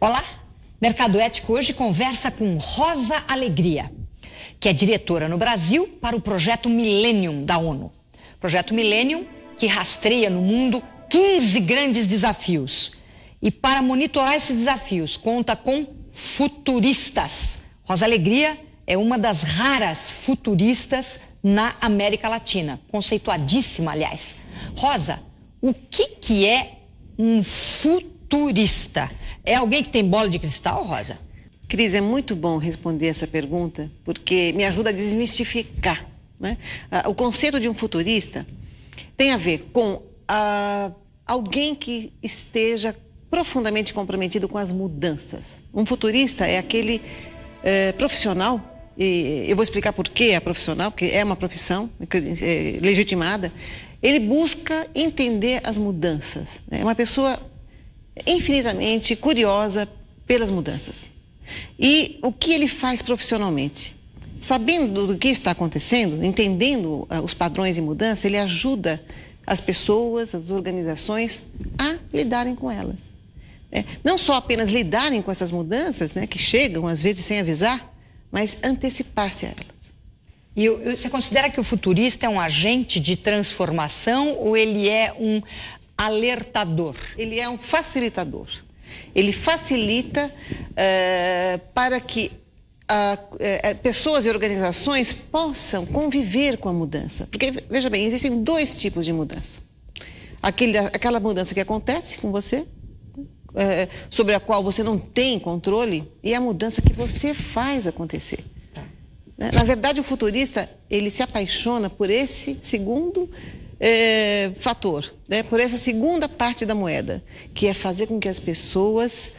Olá, Mercado Ético hoje conversa com Rosa Alegria, que é diretora no Brasil para o projeto Millennium da ONU. Projeto Millennium que rastreia no mundo 15 grandes desafios. E para monitorar esses desafios, conta com futuristas. Rosa Alegria é uma das raras futuristas na América Latina, conceituadíssima, aliás. Rosa, o que é um futurista? É alguém que tem bola de cristal, Rosa? Cris, é muito bom responder essa pergunta, porque me ajuda a desmistificar, né? O conceito de um futurista tem a ver com alguém que esteja profundamente comprometido com as mudanças. Um futurista é aquele profissional, e eu vou explicar por que é profissional, porque é uma profissão legitimada. Ele busca entender as mudanças, né? É uma pessoa infinitamente curiosa pelas mudanças. E o que ele faz profissionalmente? Sabendo do que está acontecendo, entendendo os padrões de mudança, ele ajuda as pessoas, as organizações a lidarem com elas. Não só apenas lidarem com essas mudanças, né, que chegam às vezes sem avisar, mas antecipar-se a elas. E você considera que o futurista é um agente de transformação ou ele é um alertador? Ele é um facilitador. Ele facilita para que pessoas e organizações possam conviver com a mudança. Porque, veja bem, existem dois tipos de mudança. Aquela mudança que acontece com você, sobre a qual você não tem controle, e a mudança que você faz acontecer. Na verdade, o futurista, ele se apaixona por esse segundo fator, né? Por essa segunda parte da moeda, que é fazer com que as pessoas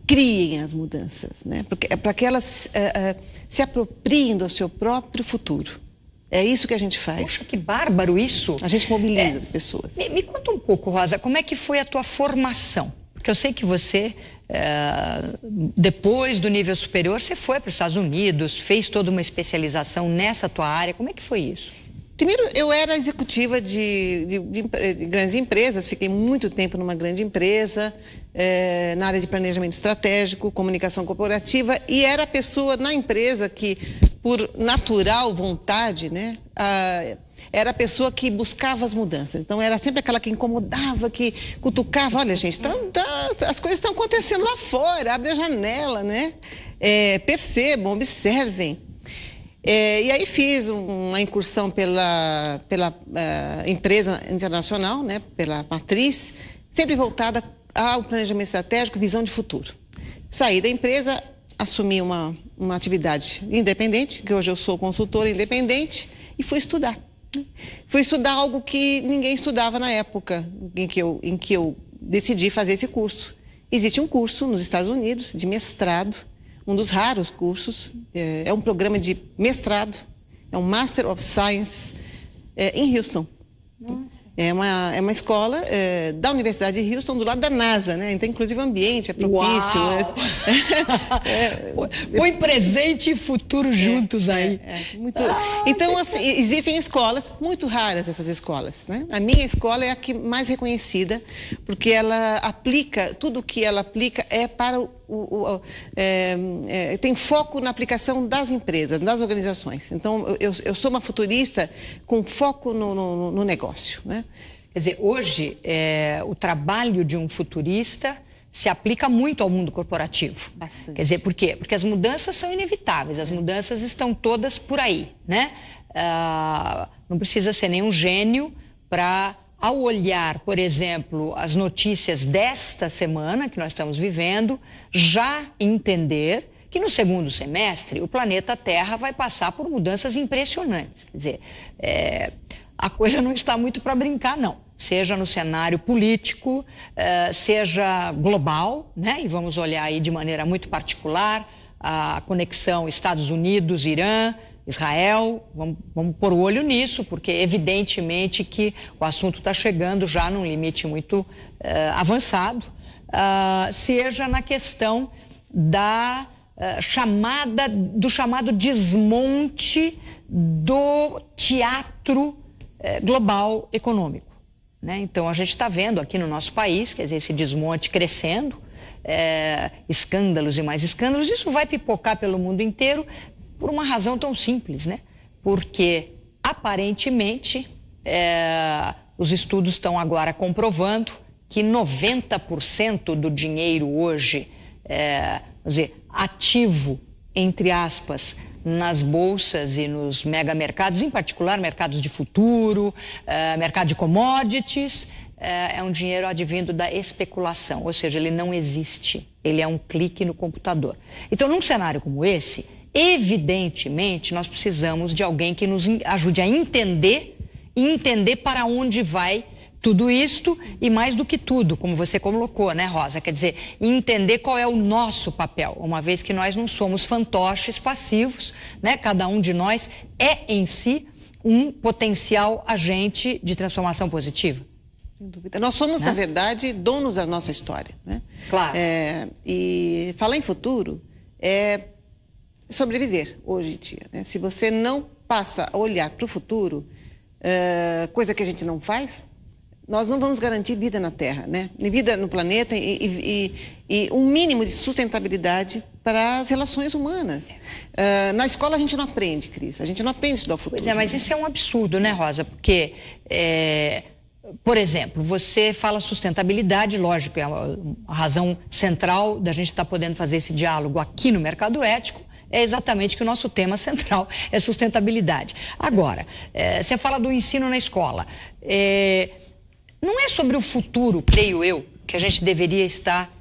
criem as mudanças, né? Para que elas se apropriem do seu próprio futuro. É isso que a gente faz. Poxa, que bárbaro isso! A gente mobiliza as pessoas. Me conta um pouco, Rosa, como é que foi a tua formação? Porque eu sei que você, depois do nível superior, você foi para os Estados Unidos, fez toda uma especialização nessa tua área. Como é que foi isso? Primeiro, eu era executiva de grandes empresas, fiquei muito tempo numa grande empresa, na área de planejamento estratégico, comunicação corporativa, e era a pessoa na empresa que, por natural vontade, né, era a pessoa que buscava as mudanças. Então, era sempre aquela que incomodava, que cutucava. Olha, gente, as coisas estão acontecendo lá fora, abre a janela, né? Percebam, observem. E aí fiz uma incursão pela empresa internacional, né, pela matriz, sempre voltada ao planejamento estratégico, visão de futuro. Saí da empresa, assumi uma atividade independente, que hoje eu sou consultora independente, e fui estudar. Fui estudar algo que ninguém estudava na época em que eu decidi fazer esse curso. Existe um curso nos Estados Unidos de mestrado, um dos raros cursos, é um programa de mestrado, é um Master of Science em Houston. Nossa. É uma escola da Universidade de Houston, do lado da NASA, né? Então, inclusive, o ambiente é propício. Põe presente e futuro juntos aí. Então, assim, existem escolas, muito raras essas escolas, né? A minha escola é a que mais reconhecida, porque ela aplica, tudo o que ela aplica é para tem foco na aplicação das empresas, das organizações. Então, eu sou uma futurista com foco no negócio, né? Quer dizer, hoje, o trabalho de um futurista se aplica muito ao mundo corporativo. Bastante. Quer dizer, por quê? Porque as mudanças são inevitáveis, as mudanças estão todas por aí, né? Não precisa ser nenhum gênio para, ao olhar, por exemplo, as notícias desta semana que nós estamos vivendo, já entender que no segundo semestre o planeta Terra vai passar por mudanças impressionantes. Quer dizer, a coisa não está muito para brincar, não. Seja no cenário político, seja global, né? E vamos olhar aí de maneira muito particular a conexão Estados Unidos, Irã, Israel. Vamos pôr o olho nisso, porque evidentemente que o assunto está chegando já num limite muito avançado. Seja na questão do chamado desmonte do teatro global econômico, né? Então, a gente está vendo aqui no nosso país, quer dizer, esse desmonte crescendo, escândalos e mais escândalos. Isso vai pipocar pelo mundo inteiro por uma razão tão simples, né? Porque, aparentemente, os estudos estão agora comprovando que 90% do dinheiro hoje, vamos dizer, ativo, entre aspas, nas bolsas e nos megamercados, em particular mercados de futuro, mercado de commodities, é um dinheiro advindo da especulação, ou seja, ele não existe, ele é um clique no computador. Então, num cenário como esse, evidentemente, nós precisamos de alguém que nos ajude a entender e entender para onde vai tudo isto e mais do que tudo, como você colocou, né, Rosa? Quer dizer, entender qual é o nosso papel, uma vez que nós não somos fantoches passivos, né? Cada um de nós é, em si, um potencial agente de transformação positiva. Sem dúvida. Nós somos, né, na verdade, donos da nossa história, né? Claro. E falar em futuro é sobreviver hoje em dia, né? Se você não passa a olhar para o futuro, coisa que a gente não faz, nós não vamos garantir vida na Terra, né? Vida no planeta e um mínimo de sustentabilidade para as relações humanas. Na escola a gente não aprende, Cris, a gente não aprende a estudar o futuro. Pois é, mas isso é um absurdo, né, Rosa? Porque, por exemplo, você fala sustentabilidade, lógico, é a razão central da gente estar podendo fazer esse diálogo aqui no Mercado Ético, é exatamente que o nosso tema central é sustentabilidade. Agora, você fala do ensino na escola. Não é sobre o futuro, creio eu, que a gente deveria estar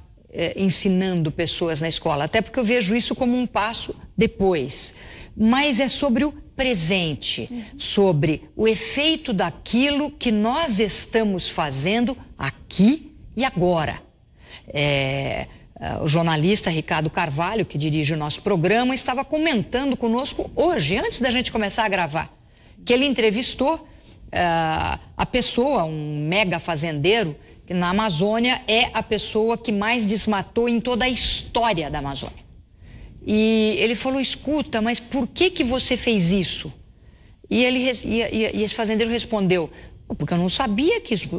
ensinando pessoas na escola, até porque eu vejo isso como um passo depois. Mas é sobre o presente, sobre o efeito daquilo que nós estamos fazendo aqui e agora. O jornalista Ricardo Carvalho, que dirige o nosso programa, estava comentando conosco hoje, antes da gente começar a gravar, que ele entrevistou a pessoa, um mega fazendeiro, que na Amazônia é a pessoa que mais desmatou em toda a história da Amazônia. E ele falou, escuta, mas por que você fez isso? E esse fazendeiro respondeu, porque eu não sabia que isso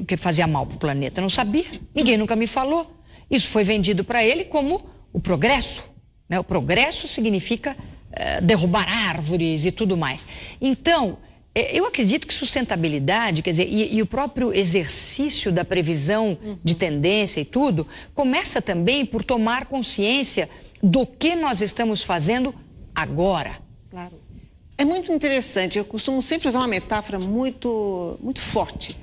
que fazia mal para o planeta, eu não sabia, ninguém nunca me falou. Isso foi vendido para ele como o progresso, né? O progresso significa derrubar árvores e tudo mais. Então, eu acredito que sustentabilidade, quer dizer, e o próprio exercício da previsão de tendência e tudo, começa também por tomar consciência do que nós estamos fazendo agora. Claro. É muito interessante, eu costumo sempre usar uma metáfora muito, muito forte.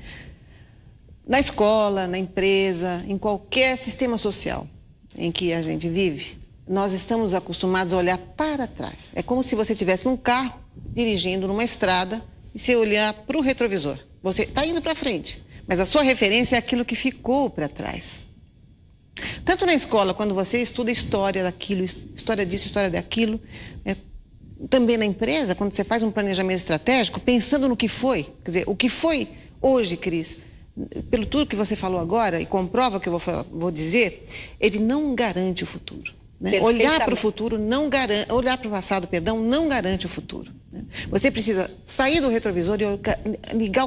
Na escola, na empresa, em qualquer sistema social em que a gente vive, nós estamos acostumados a olhar para trás. É como se você estivesse num carro, dirigindo numa estrada, e você olhar para o retrovisor. Você está indo para frente, mas a sua referência é aquilo que ficou para trás. Tanto na escola, quando você estuda história daquilo, história disso, história daquilo, também na empresa, quando você faz um planejamento estratégico, pensando no que foi. Quer dizer, o que foi hoje, Cris, pelo tudo que você falou agora, e comprova o que eu vou dizer, ele não garante o futuro. Né? Olhar para o futuro não garante, olhar para o passado, perdão, não garante o futuro. Né? Você precisa sair do retrovisor e ligar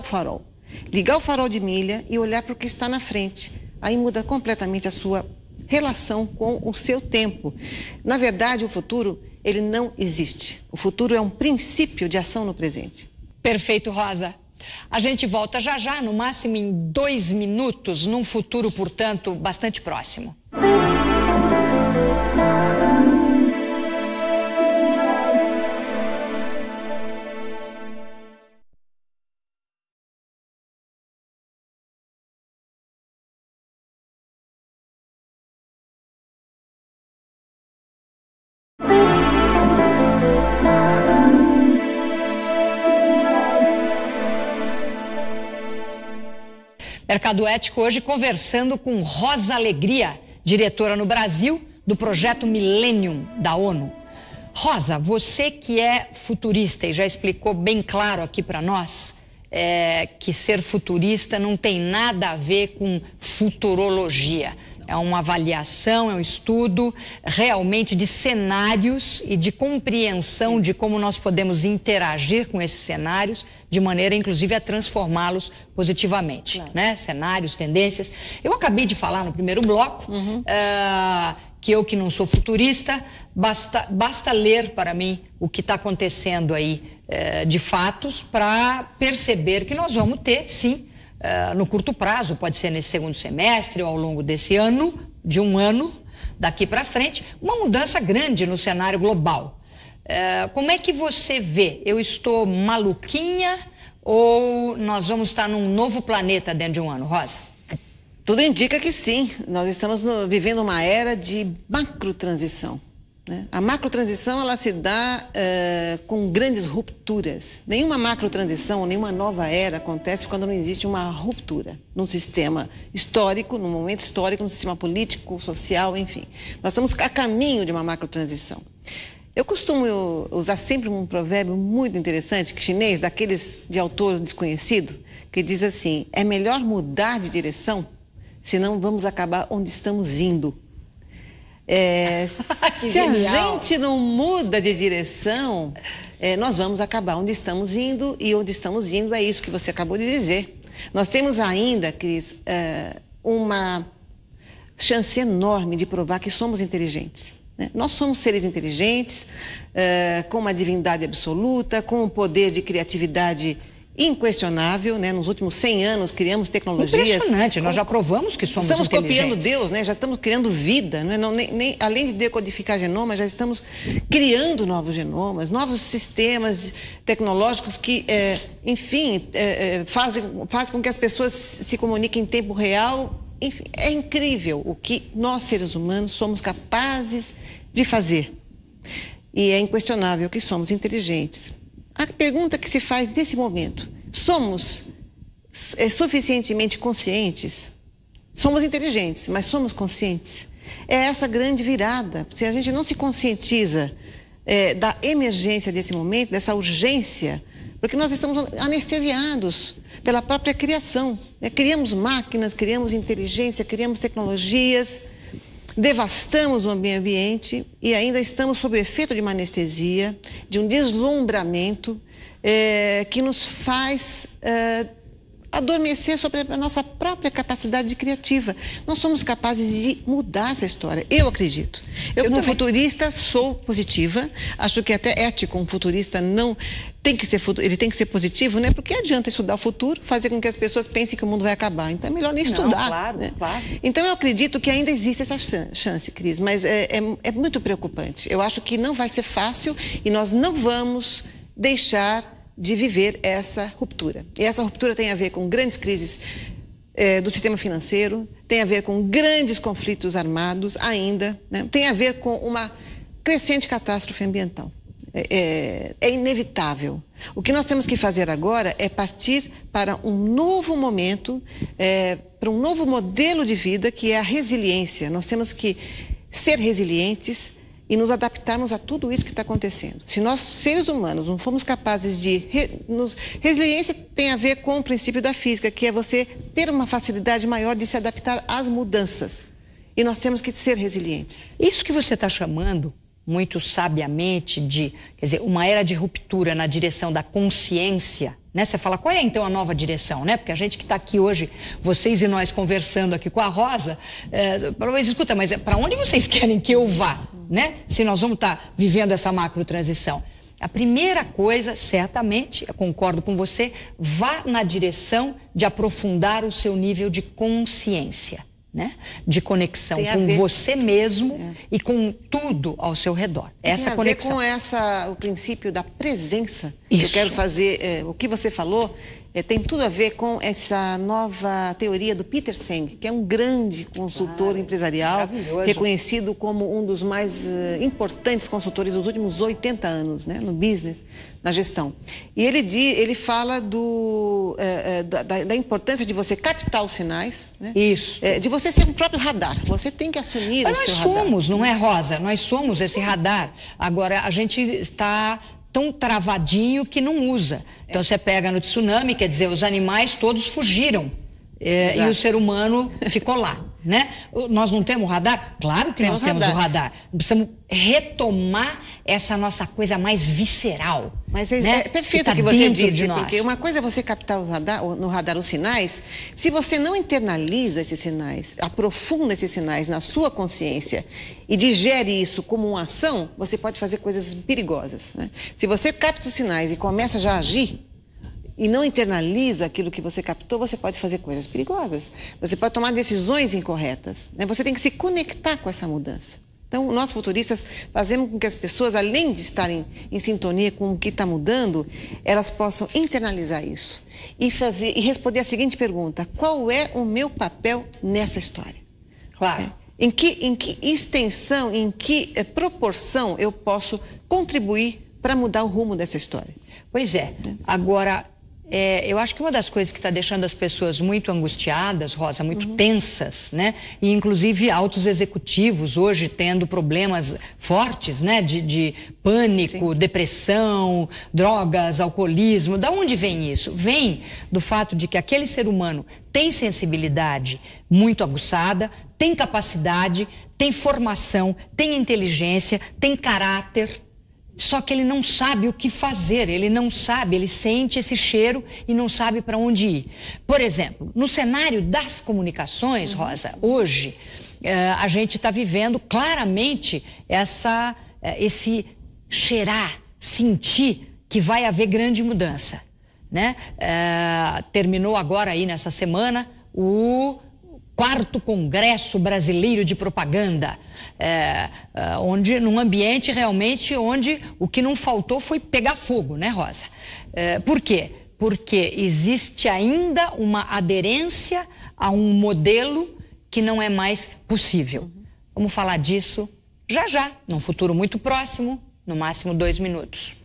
o farol de milha e olhar para o que está na frente. Aí muda completamente a sua relação com o seu tempo. Na verdade, o futuro, ele não existe. O futuro é um princípio de ação no presente. Perfeito, Rosa. A gente volta já já, no máximo em 2 minutos, num futuro, portanto, bastante próximo. Mercado Ético hoje conversando com Rosa Alegria, diretora no Brasil do projeto Millennium da ONU. Rosa, você que é futurista e já explicou bem claro aqui para nós que ser futurista não tem nada a ver com futurologia. É uma avaliação, é um estudo realmente de cenários e de compreensão de como nós podemos interagir com esses cenários, de maneira, inclusive, a transformá-los positivamente, né? Cenários, tendências. Eu acabei de falar no primeiro bloco que eu, que não sou futurista, basta ler para mim o que está acontecendo aí de fatos para perceber que nós vamos ter, sim, no curto prazo, pode ser nesse segundo semestre ou ao longo desse ano, de um ano, daqui para frente, uma mudança grande no cenário global. Como é que você vê? Eu estou maluquinha ou nós vamos estar num novo planeta dentro de um ano, Rosa? Tudo indica que sim. Nós estamos vivendo uma era de macrotransição, né? A macrotransição, ela se dá com grandes rupturas. Nenhuma macrotransição, nenhuma nova era acontece quando não existe uma ruptura num sistema histórico, num momento histórico, num sistema político, social, enfim. Nós estamos a caminho de uma macrotransição. Eu costumo usar sempre um provérbio muito interessante, chinês, daqueles de autor desconhecido, que diz assim: é melhor mudar de direção, senão vamos acabar onde estamos indo. Se a gente não muda de direção, nós vamos acabar onde estamos indo, e onde estamos indo é isso que você acabou de dizer. Nós temos ainda, Cris, uma chance enorme de provar que somos inteligentes, né? Nós somos seres inteligentes, com uma divindade absoluta, com um poder de criatividade inquestionável, né? Nos últimos 100 anos criamos tecnologias... Impressionante, nós já provamos que somos inteligentes. Estamos copiando Deus, né? Já estamos criando vida, não é? Além de decodificar genomas, já estamos criando novos genomas, novos sistemas tecnológicos que, enfim, fazem com que as pessoas se comuniquem em tempo real. Enfim, é incrível o que nós, seres humanos, somos capazes de fazer. E é inquestionável que somos inteligentes. A pergunta que se faz nesse momento: somos suficientemente conscientes? Somos inteligentes, mas somos conscientes? É essa grande virada. Se a gente não se conscientiza da emergência desse momento, dessa urgência, porque nós estamos anestesiados pela própria criação, né? Criamos máquinas, criamos inteligência, criamos tecnologias, devastamos o meio ambiente e ainda estamos sob o efeito de uma anestesia, de um deslumbramento que nos faz adormecer sobre a nossa própria capacidade criativa. Nós somos capazes de mudar essa história, eu acredito. Eu como futurista, sou positiva, acho que até ético um futurista não tem que ser, ele tem que ser positivo, né? Porque adianta estudar o futuro, fazer com que as pessoas pensem que o mundo vai acabar. Então é melhor nem estudar. Claro, né? Claro. Então eu acredito que ainda existe essa chance, Cris, mas é muito preocupante. Eu acho que não vai ser fácil e nós não vamos deixar de viver essa ruptura. E essa ruptura tem a ver com grandes crises do sistema financeiro, tem a ver com grandes conflitos armados ainda, né? Tem a ver com uma crescente catástrofe ambiental. É inevitável. O que nós temos que fazer agora é partir para um novo momento, para um novo modelo de vida, que é a resiliência. Nós temos que ser resilientes e nos adaptarmos a tudo isso que está acontecendo. Se nós, seres humanos, não formos capazes de... Resiliência tem a ver com o princípio da física, que é você ter uma facilidade maior de se adaptar às mudanças. E nós temos que ser resilientes. Isso que você está chamando, muito sabiamente, quer dizer, uma era de ruptura na direção da consciência, né? Você fala, qual é então a nova direção, né? Porque a gente que está aqui hoje, vocês e nós conversando aqui com a Rosa, mas escuta, mas para onde vocês querem que eu vá, né? Se nós vamos estar vivendo essa macrotransição. A primeira coisa, certamente, eu concordo com você, vá na direção de aprofundar o seu nível de consciência, né? De conexão com você mesmo e com tudo ao seu redor. Essa conexão. Tem a ver com o princípio da presença. Isso. Eu quero fazer, o que você falou tem tudo a ver com essa nova teoria do Peter Senge, que é um grande consultor empresarial, reconhecido como um dos mais importantes consultores dos últimos 80 anos, né, no business, na gestão. E ele fala da importância de você captar os sinais, né? Isso. De você ser um próprio radar. Você tem que assumir Mas o seu nós radar. somos, não é, Rosa? Nós somos esse radar. Agora, a gente está tão travadinho que não usa. Então, você pega no tsunami, quer dizer, os animais todos fugiram. e o ser humano ficou lá, né? Nós não temos radar? Claro que nós temos o radar. Precisamos retomar essa nossa coisa mais visceral. Mas né? É perfeito o que você disse, porque uma coisa é você captar no radar os sinais. Se você não internaliza esses sinais, aprofunda esses sinais na sua consciência e digere isso como uma ação, você pode fazer coisas perigosas, né? Se você capta os sinais e começa já a agir, e não internaliza aquilo que você captou, você pode fazer coisas perigosas. Você pode tomar decisões incorretas, né? Você tem que se conectar com essa mudança. Então, nós futuristas fazemos com que as pessoas, além de estarem em sintonia com o que está mudando, elas possam internalizar isso e responder a seguinte pergunta: qual é o meu papel nessa história? Claro. Em que extensão, em que proporção eu posso contribuir para mudar o rumo dessa história? Pois é. Agora, eu acho que uma das coisas que está deixando as pessoas muito angustiadas, Rosa, muito tensas, né? E inclusive altos executivos hoje tendo problemas fortes, né? De pânico, depressão, drogas, alcoolismo. Da onde vem isso? Vem do fato de que aquele ser humano tem sensibilidade muito aguçada, tem capacidade, tem formação, tem inteligência, tem caráter. Só que ele não sabe o que fazer, ele não sabe, ele sente esse cheiro e não sabe para onde ir. Por exemplo, no cenário das comunicações, Rosa, hoje a gente está vivendo claramente esse cheirar, sentir que vai haver grande mudança, né? Terminou agora aí nessa semana o 4º Congresso Brasileiro de Propaganda, num ambiente realmente onde o que não faltou foi pegar fogo, né, Rosa? Por quê? Porque existe ainda uma aderência a um modelo que não é mais possível. Vamos falar disso já, num futuro muito próximo, no máximo 2 minutos.